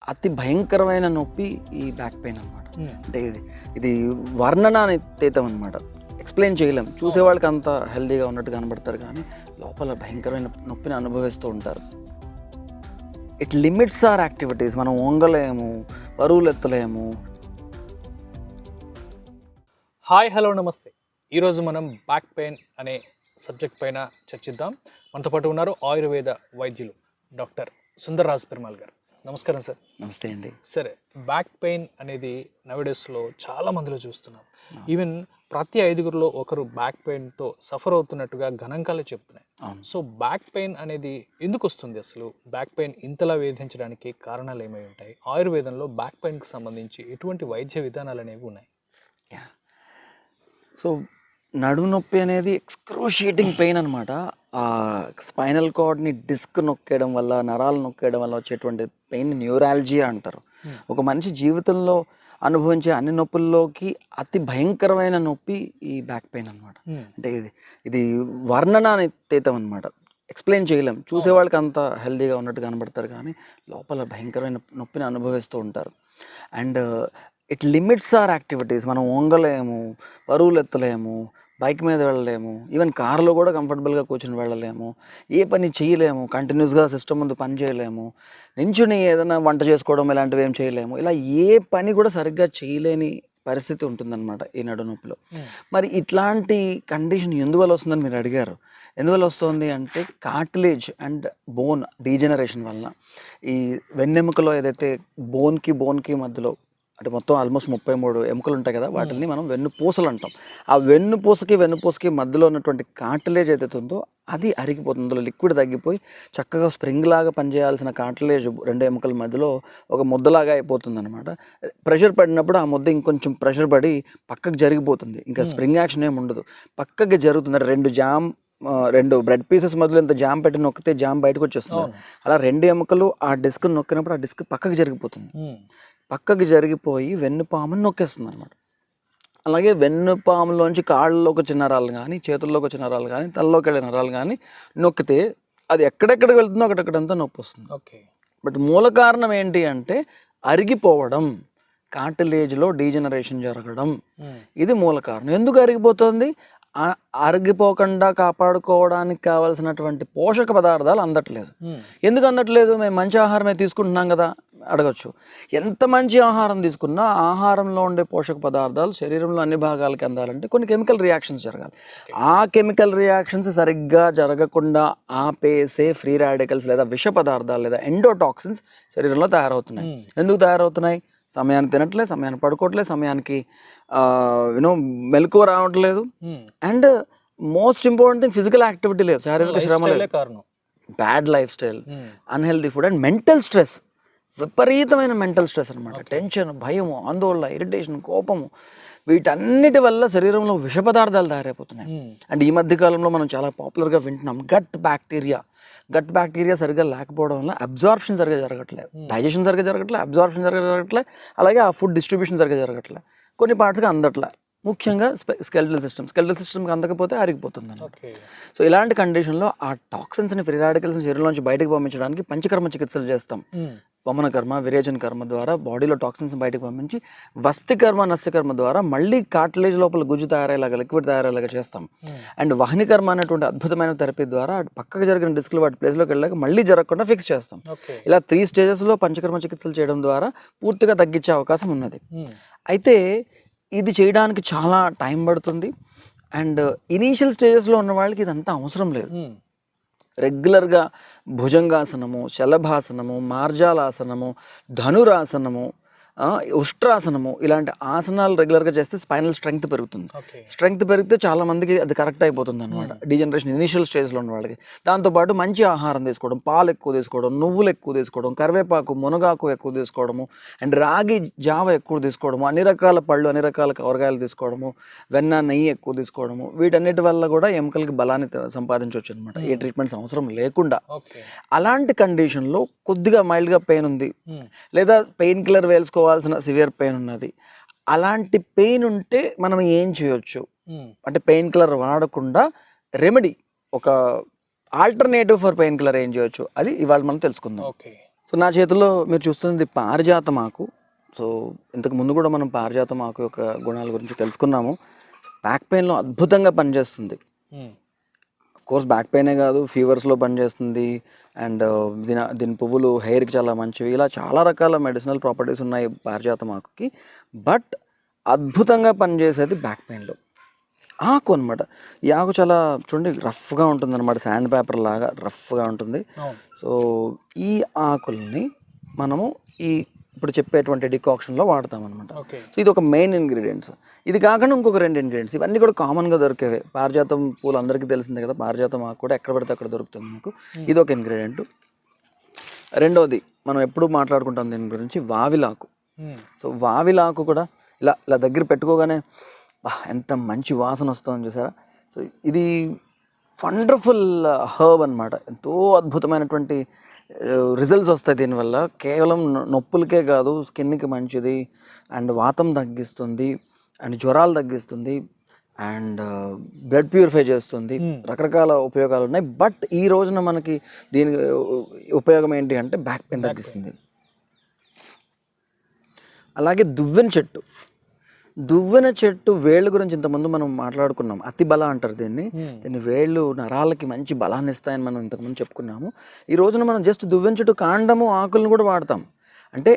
అతి భయంకరమైన నొప్పి ఈ బ్యాక్ పెయిన్ అనమాట. హ్మ్. అంటే ఇది వర్ణనాతీతం అనమాట. ఎక్స్‌ప్లెయిన్ చేయలేం. చూసేవాళ్ళకి అంత హెల్తీగా ఉన్నట్టు కనబడతారు కానీ లోపల భయంకరమైన నొప్పిని అనుభవిస్తూ ఉంటారు. It limits our activities. మనం వంగలేము, బరువులెత్తలేము. హాయ్ హలో నమస్తే. ఈరోజు మనం బ్యాక్ పెయిన్ అనే సబ్జెక్ట్ పైన చర్చిద్దాం. మనతో పాటు ఉన్నారు ఆయుర్వేద వైద్యులు డాక్టర్ సుందర్రాజ్ పెరుమాల్ గారు. నమస్కారం సార్. నమస్తే అండి. సరే, బ్యాక్ పెయిన్ అనేది నవడేస్లో చాలా మందిలో చూస్తున్నాం. ఈవెన్ ప్రతి 5గురిలో ఒకరు బ్యాక్ పెయిన్తో సఫర్ అవుతున్నట్టుగా గణాంకాలే చెప్తున్నాయి. అవును. సో బ్యాక్ పెయిన్ అనేది ఎందుకు వస్తుంది? అసలు బ్యాక్ పెయిన్ ఇంతలా వేధించడానికి కారణాలు ఏమై ఉంటాయి? ఆయుర్వేదంలో బ్యాక్ పెయిన్కి సంబంధించి ఎటువంటి వైద్య విధానాలు అనేవి ఉన్నాయి? సో నడుము నొప్పి అనేది ఎక్స్క్రూషియేటింగ్ పెయిన్ అనమాట. స్పైనల్ కార్డ్ని డిస్క్ నొక్కేయడం వల్ల, నరాలు నొక్కేయడం వల్ల వచ్చేటువంటి పెయిన్ న్యూరాలజియా అంటారు. ఒక మనిషి జీవితంలో అనుభవించే అన్ని నొప్పుల్లోకి అతి భయంకరమైన నొప్పి ఈ బ్యాక్ పెయిన్ అనమాట. అంటే ఇది వర్ణనాతీతం అనమాట. ఎక్స్‌ప్లెయిన్ చేయలేం. చూసేవాళ్ళకి అంత హెల్తీగా ఉన్నట్టు కనబడతారు కానీ లోపల భయంకరమైన నొప్పిని అనుభవిస్తూ ఉంటారు. And it limits our activities. మనం వంగలేము, బరువులెత్తలేము, బైక్ మీద వెళ్ళలేము, ఈవెన్ కార్లో కూడా కంఫర్టబుల్గా కూర్చొని వెళ్ళలేము, ఏ పని చేయలేము, కంటిన్యూస్గా సిస్టమ్ ముందు పని చేయలేము, నించుని ఏదైనా వంట చేసుకోవడం ఇలాంటివి ఏం చేయలేము. ఇలా ఏ పని కూడా సరిగ్గా చేయలేని పరిస్థితి ఉంటుందన్నమాట ఈ నడు నొప్పిలో. మరి ఇట్లాంటి కండిషన్ ఎందువల్ల వస్తుందని మీరు అడిగారు. ఎందువల్ల వస్తుంది అంటే కార్టిలేజ్ అండ్ బోన్ డీజనరేషన్ వలన. ఈ వెన్నెముకలో ఏదైతే బోన్కి మధ్యలో అంటే మొత్తం ఆల్మోస్ట్ 33 ఎముకలు ఉంటాయి కదా, వాటిని మనం వెన్నుపూసలు అంటాం. ఆ వెన్నుపూసకి మధ్యలో ఉన్నటువంటి కార్టిలేజ్ ఏదైతే ఉందో అది అరిగిపోతుంది. అందులో లిక్విడ్ తగ్గిపోయి చక్కగా స్ప్రింగ్ లాగా పనిచేయాల్సిన కార్టిలేజ్ 2 ఎముకల మధ్యలో ఒక ముద్దలాగా అయిపోతుంది అనమాట. ప్రెషర్ పడినప్పుడు ఆ ముద్ద ఇంకొంచెం ప్రెషర్ పడి పక్కకు జరిగిపోతుంది. ఇంకా స్ప్రింగ్ యాక్షన్ ఏమి ఉండదు, పక్కకి జరుగుతుంది. అంటే 2 బ్రెడ్ పీసెస్ మధ్యలో ఇంత జామ్ పెట్టి నొక్కితే జామ్ బయటకు వచ్చేస్తుంది. అలా 2 ఎముకలు ఆ డిస్క్ నొక్కినప్పుడు ఆ డిస్క్ పక్కకి జరిగిపోతుంది. పక్కకి జరిగిపోయి వెన్నుపాముని నొక్కేస్తుంది అనమాట. అలాగే వెన్నుపాములోంచి కాళ్ళలోకి వచ్చిన నరాలు కానీ, చేతుల్లోకి వచ్చిన నరాలు కానీ, తలలోకి వెళ్ళే నరాలు కానీ నొక్కితే అది ఎక్కడెక్కడికి వెళ్తుందో అక్కడెక్కడంతా నొప్పి వస్తుంది. ఓకే. బట్ మూల కారణం ఏంటి అంటే అరిగిపోవడం, కార్టిలేజ్లో డీజనరేషన్ జరగడం. ఇది మూల కారణం. ఎందుకు అరిగిపోతుంది? అరిగిపోకుండా కాపాడుకోవడానికి కావాల్సినటువంటి పోషక పదార్థాలు అందట్లేదు. ఎందుకు అందట్లేదు? మేము మంచి ఆహారమే తీసుకుంటున్నాం కదా అడగచ్చు. ఎంత మంచి ఆహారం తీసుకున్నా ఆహారంలో ఉండే పోషక పదార్థాలు శరీరంలో అన్ని భాగాలకి అందాలంటే కొన్ని కెమికల్ రియాక్షన్స్ జరగాలి. ఆ కెమికల్ రియాక్షన్స్ సరిగ్గా జరగకుండా ఆపేసే ఫ్రీ రాడికల్స్ లేదా విష పదార్థాలు లేదా ఎండోటాక్సిన్స్ శరీరంలో తయారవుతున్నాయి. ఎందుకు తయారవుతున్నాయి? సమయానికి తినట్లేదు, సమయానికి పడుకోవట్లేదు, సమయానికి మెలకువ రావట్లేదు. And most important thing physical activity లేదు, శారీరక శ్రమ లేదు, bad life style, unhealthy food and mental stress. విపరీతమైన మెంటల్ స్ట్రెస్ అనమాట. టెన్షన్, భయము, ఆందోళన, ఇరిటేషన్, కోపము, వీటన్నిటి వల్ల శరీరంలో విష పదార్థాలు తయారైపోతున్నాయి. అండ్ ఈ మధ్య కాలంలో మనం చాలా పాపులర్గా వింటున్నాం గట్ బ్యాక్టీరియా సరిగ్గా లేకపోవడం వల్ల అబ్జార్ప్షన్ సరిగ్గా జరగట్లేదు, డైజెషన్ సరిగ్గా జరగట్లేదు, అబ్జార్ప్షన్ సరిగ్గా జరగట్లేదు, అలాగే ఆ ఫుడ్ డిస్ట్రిబ్యూషన్ సరిగ్గా జరగట్లేదు, కొన్ని పార్ట్స్గా అందట్లే. ముఖ్యంగా స్కెలిటల్ సిస్టమ్కి అందకపోతే అరిగిపోతుంది. సో ఇలాంటి కండిషన్లో ఆ టాక్సిన్స్ని, ఫ్రీ రాడికల్స్ని శరీరంలోంచి బయటకు పంపించడానికి పంచకర్మ చికిత్సలు చేస్తాం. వమన కర్మ, విరేచన కర్మ ద్వారా బాడీలో టాక్సిన్స్ బయటకు పంపించి వస్తి కర్మ, నస్య కర్మ ద్వారా మళ్ళీ కార్టిలేజ్ లోపల గుజ్జు తయారయ్యేలాగా, లిక్విడ్ తయారయ్యేలాగా చేస్తాం. అండ్ వహని కర్మ అనేటువంటి అద్భుతమైన థెరపీ ద్వారా పక్కకు జరిగిన డిస్క్లు వాటి ప్లేస్లోకి వెళ్ళాక మళ్ళీ జరగకుండా ఫిక్స్ చేస్తాం. ఇలా 3 స్టేజెస్లో పంచకర్మ చికిత్సలు చేయడం ద్వారా పూర్తిగా తగ్గించే అవకాశం ఉన్నది. అయితే ఇది చేయడానికి చాలా టైం పడుతుంది. అండ్ ఇనీషియల్ స్టేజెస్లో ఉన్న వాళ్ళకి ఇదంతా అవసరం లేదు. రెగ్యులర్గా భుజంగాసనము, శలభాసనము, మార్జాలాసనము, ధనురాసనము, ఉష్ట్రాసనము ఇలాంటి ఆసనాలు రెగ్యులర్గా చేస్తే స్పైనల్ స్ట్రెంగ్త్ పెరుగుతుంది. స్ట్రెంగ్త్ పెరిగితే చాలా మందికి అది కరెక్ట్ అయిపోతుంది అనమాట, డీజనరేషన్ ఇనిషియల్ స్టేజ్లో ఉన్న వాళ్ళకి. దాంతోపాటు మంచి ఆహారం తీసుకోవడం, పాలు ఎక్కువ తీసుకోవడం, నువ్వులు ఎక్కువ తీసుకోవడం, కరివేపాకు, మునగాకు ఎక్కువ తీసుకోవడము, అండ్ రాగి జావ ఎక్కువ తీసుకోవడము, అన్ని రకాల పళ్ళు, అన్ని రకాల కూరగాయలు తీసుకోవడము, వెన్న, నెయ్యి ఎక్కువ తీసుకోవడము, వీటన్నిటి వల్ల కూడా ఎముకలకి బలాన్ని సంపాదించవచ్చు అనమాట, ఏ ట్రీట్మెంట్స్ అవసరం లేకుండా. అలాంటి కండిషన్లో కొద్దిగా మైల్డ్గా పెయిన్ ఉంది, లేదా పెయిన్ కిల్లర్ వేసుకోవాల్సిన సివియర్ పెయిన్ ఉన్నది, అలాంటి పెయిన్ ఉంటే మనం ఏం చేయొచ్చు అంటే పెయిన్ కిల్లర్ వాడకుండా రెమెడీ, ఒక ఆల్టర్నేటివ్ ఫర్ పెయిన్ కిల్లర్ ఏం చేయొచ్చు, అది ఇవాళ మనం తెలుసుకుందాం. సో నా చేతిలో మీరు చూస్తుంది పారిజాతం ఆకు. సో ఇంతకు ముందు కూడా మనం పారిజాతం ఆకు యొక్క గుణాల గురించి తెలుసుకున్నాము. బ్యాక్ పెయిన్లో అద్భుతంగా పనిచేస్తుంది. కోర్స్ బ్యాక్ పెయినే కాదు, ఫీవర్స్లో పనిచేస్తుంది. అండ్ దీని పువ్వులు హెయిర్కి చాలా మంచివి. ఇలా చాలా రకాల మెడిసినల్ ప్రాపర్టీస్ ఉన్నాయి పారిజాతం ఆకుకి. బట్ అద్భుతంగా పనిచేసేది బ్యాక్ పెయిన్లో ఆకు అనమాట. ఈ ఆకు చాలా చూడండి రఫ్గా ఉంటుంది అనమాట, శాండ్ పేపర్ లాగా రఫ్గా ఉంటుంది. సో ఈ ఆకుల్ని మనము ఇప్పుడు చెప్పేటువంటి డికాక్షన్లో వాడతాం అనమాట. సో ఇది ఒక మెయిన్ ఇంగ్రీడియంట్స్. ఇది కాకుండా ఇంకొక 2 ఇంగ్రీడియంట్స్, ఇవన్నీ కూడా కామన్గా దొరికేవే. పారిజాతం పూలు అందరికీ తెలిసిందే కదా, పారిజాతం ఆకు కూడా ఎక్కడ పడితే అక్కడ దొరుకుతుంది మనకు. ఇది ఒక ఇంగ్రీడియంట్. రెండవది మనం ఎప్పుడు మాట్లాడుకుంటాం దీని గురించి, వావిలాకు. సో వావిలాకు కూడా ఇలా ఇలా దగ్గర పెట్టుకోగానే ఎంత మంచి వాసన వస్తుందని చూసారా. సో ఇది వండర్ఫుల్ హర్బ్ అనమాట. ఎంతో అద్భుతమైనటువంటి రిజల్ట్స్ వస్తాయి దీనివల్ల. కేవలం నొప్పులకే కాదు, స్కిన్కి మంచిది, అండ్ వాతం తగ్గిస్తుంది, అండ్ జ్వరాలు తగ్గిస్తుంది, అండ్ బ్లడ్ ప్యూరిఫై చేస్తుంది. రకరకాల ఉపయోగాలు ఉన్నాయి. బట్ ఈ రోజున మనకి దీని ఉపయోగం ఏంటి అంటే బ్యాక్ పెయిన్ తగ్గిస్తుంది. అలాగే దువ్వెన చెట్టు వేళ్ళు గురించి ఇంతకుముందు మనం మాట్లాడుకున్నాం. అతి బల అంటారు దీన్ని. దీని వేళ్ళు నరాలకి మంచి బలాన్ని ఇస్తాయని మనం ఇంతకుముందు చెప్పుకున్నాము. ఈ రోజున మనం జస్ట్ దువ్వెన చెట్టు కాండము ఆకులను కూడా వాడతాం. అంటే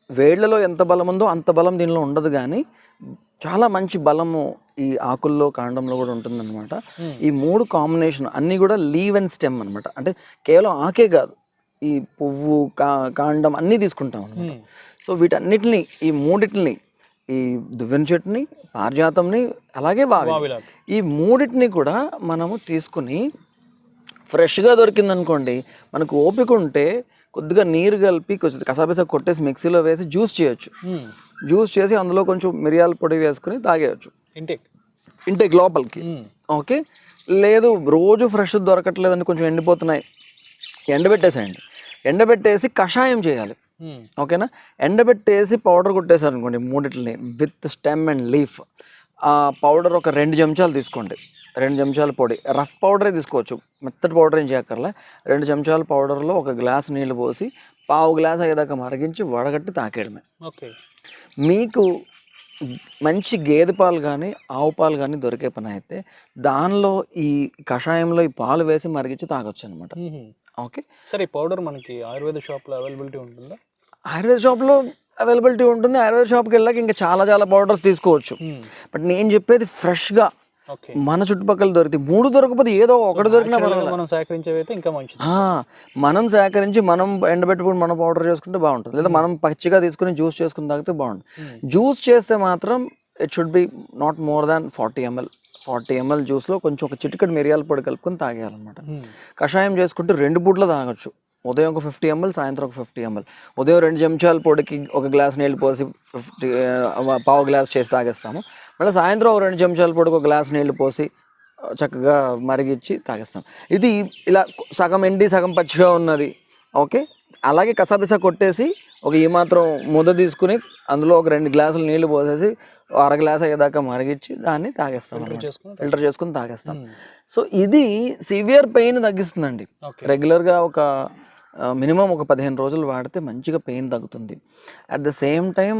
వేళ్లలో ఎంత బలం ఉందో అంత బలం దీనిలో ఉండదు, కానీ చాలా మంచి బలము ఈ ఆకుల్లో కాండంలో కూడా ఉంటుందన్నమాట. ఈ 3 కాంబినేషన్ అన్నీ కూడా లీవ్ అండ్ స్టెమ్ అనమాట. అంటే కేవలం ఆకే కాదు, ఈ పువ్వు కాండం అన్నీ తీసుకుంటాం అనమాట. సో వీటన్నిటిని, ఈ 3 ఈ దువ్వెన చెట్టుని, పారిజాతంని, అలాగే వావిలాకు, ఈ 3 కూడా మనము తీసుకుని ఫ్రెష్గా దొరికిందనుకోండి, మనకు ఓపిక ఉంటే కొద్దిగా నీరు కలిపి కొంచెం కసాపిసా కొట్టేసి మిక్సీలో వేసి జ్యూస్ చేయొచ్చు. జ్యూస్ చేసి అందులో కొంచెం మిరియాల పొడి వేసుకుని తాగేయచ్చు ఇంటేక్ లోపలికి. ఓకే, లేదు రోజు ఫ్రెష్ దొరకట్లేదని కొంచెం ఎండిపోతున్నాయి, ఎండబెట్టేసేయండి. ఎండబెట్టేసి కషాయం చేయాలి. ఓకేనా, ఎండబెట్టేసి పౌడర్ కొట్టేసారు అనుకోండి 3 విత్ స్టెమ్ అండ్ లీఫ్. ఆ పౌడర్ ఒక 2 చెంచాలు తీసుకోండి, 2 చెంచాల పొడి. రఫ్ పౌడరే తీసుకోవచ్చు, మెత్తటి పౌడర్ ఏం చేయక్కర్లే. 2 చెంచాల పౌడర్లో 1 గ్లాసు నీళ్ళు పోసి పావు గ్లాస్ అయ్యేదాకా మరిగించి వడగట్టి తాకేయడమే. ఓకే, మీకు మంచి గేదె పాలు కానీ ఆవు పాలు కానీ దొరికే పని అయితే దానిలో ఈ కషాయంలో ఈ పాలు వేసి మరిగించి తాగొచ్చు అనమాట. ఓకే, సరే ఈ పౌడర్ మనకి ఆయుర్వేద షాప్లో అవైలబిలిటీ ఉంటుందా? ఆయుర్వేద షాప్లో అవైలబిలిటీ ఉంటుంది. ఆయుర్వేద షాప్కి వెళ్ళాక ఇంకా చాలా పౌడర్స్ తీసుకోవచ్చు. బట్ నేను చెప్పేది ఫ్రెష్గా మన చుట్టుపక్కల దొరికి 3 దొరకపోతే ఏదో ఒకటి దొరికినా మనం సేకరించేవైతే ఇంకా మంచిది. మనం సేకరించి మనం ఎండబెట్టుకుని మనం పౌడర్ చేసుకుంటే బాగుంటుంది. లేదా మనం పచ్చిగా తీసుకుని జ్యూస్ చేసుకుని తాగితే బాగుంటుంది. జ్యూస్ చేస్తే మాత్రం it should be not more than 40 ml జ్యూస్లో కొంచెం ఒక చిటికెడు మిరియాల పొడి కలుపుకొని తాగేయాలన్నమాట. కషాయం చేసుకుంటే 2 పూటలు తాగొచ్చు. ఉదయం ఒక 50 ml, సాయంత్రం ఒక 50 ml. ఉదయం 2 చెంచాల పొడికి 1 గ్లాస్ నీళ్ళు పోసి పావు గ్లాస్ చేసి తాగేస్తాము. మళ్ళీ సాయంత్రం 2 చెంచాల పొడికి 1 గ్లాస్ నీళ్ళు పోసి చక్కగా మరిగించి తాగేస్తాం. ఇది ఇలా సగం ఎండి సగం పచ్చిగా ఉన్నది. ఓకే, అలాగే కసాపిసా కొట్టేసి ఈ మాత్రం ముద్ద తీసుకుని అందులో ఒక 2 గ్లాసులు నీళ్లు పోసేసి 1/2 గ్లాస్ అయ్యేదాకా మరిగించి దాన్ని తాగేస్తాం, ఫిల్టర్ చేసుకుని తాగేస్తాం. సో ఇది సివియర్ పెయిన్ తగ్గిస్తుందండి. రెగ్యులర్గా మినిమం ఒక 15 రోజులు వాడితే మంచిగా పెయిన్ తగ్గుతుంది. అట్ ద సేమ్ టైం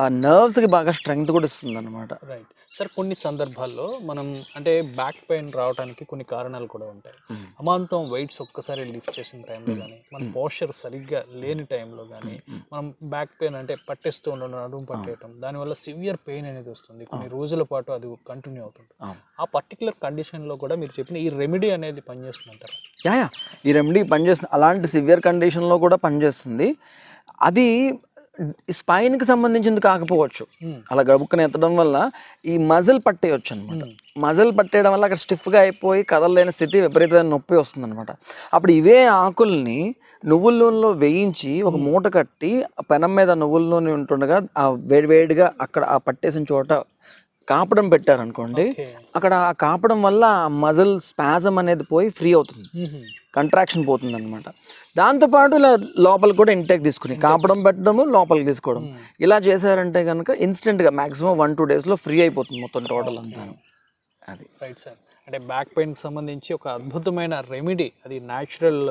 ఆ నర్వ్స్కి బాగా స్ట్రెంగ్త్ కూడా ఇస్తుంది అనమాట. రైట్ సార్, కొన్ని సందర్భాల్లో మనం అంటే బ్యాక్ పెయిన్ రావడానికి కొన్ని కారణాలు కూడా ఉంటాయి. అమాంతం వెయిట్స్ ఒక్కసారి లిఫ్ట్ చేసిన టైంలో కానీ, మన పోస్చర్ సరిగ్గా లేని టైంలో కానీ మనం బ్యాక్ పెయిన్ అంటే పట్టేస్తూ ఉండడం, నడుము పట్టేయటం, దానివల్ల సివియర్ పెయిన్ అనేది వస్తుంది. కొన్ని రోజుల పాటు అది కంటిన్యూ అవుతుంది. ఆ పర్టికులర్ కండిషన్లో కూడా మీరు చెప్పిన ఈ రెమెడీ అనేది పనిచేస్తుంటారు. ఈ రెమెడీ పనిచేస్తుంది. అలాంటి సివియర్ కండిషన్లో కూడా పనిచేస్తుంది. అది స్పైన్కి సంబంధించింది కాకపోవచ్చు. అలా గబుక్కని ఎత్తడం వల్ల ఈ మజిల్ పట్టేయచ్చు అనమాట. మజిల్ పట్టేయడం వల్ల అక్కడ స్టిఫ్గా అయిపోయి కదలలేని స్థితి, విపరీతమైన నొప్పి వస్తుంది అనమాట. అప్పుడు ఇవే ఆకుల్ని నువ్వుల నూనెలో వేయించి ఒక మూట కట్టి పెనం మీద నువ్వుల నూనె ఉంటుండగా ఆ వేడివేడిగా అక్కడ ఆ పట్టేసిన చోట కాపడం పెట్టారనుకోండి, అక్కడ ఆ కాపడం వల్ల ఆ మజిల్ స్పాజం అనేది పోయి ఫ్రీ అవుతుంది, కంట్రాక్షన్ పోతుంది అనమాట. దాంతోపాటు ఇలా లోపలికి కూడా ఇంటేక్ తీసుకుని కాపడం పెట్టడము, లోపలికి తీసుకోవడం, ఇలా చేశారంటే కనుక ఇన్స్టెంట్గా మ్యాక్సిమం 1-2 డేస్లో ఫ్రీ అయిపోతుంది మొత్తం టోటల్ అంతా. అది రైట్ సార్. అంటే బ్యాక్ పెయిన్కి సంబంధించి ఒక అద్భుతమైన రెమెడీ, అది న్యాచురల్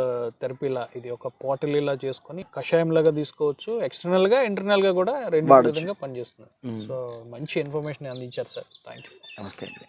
థెరపీలా, ఇది ఒక పాటిలీలా చేసుకొని కషాయంలాగా తీసుకోవచ్చు, ఎక్స్టర్నల్గా ఇంటర్నల్గా కూడా రెండు వాడొచ్చు. విధంగా పనిచేస్తుంది. సో మంచి ఇన్ఫర్మేషన్ అందించారు సార్, థ్యాంక్ యూ. నమస్తే అండి.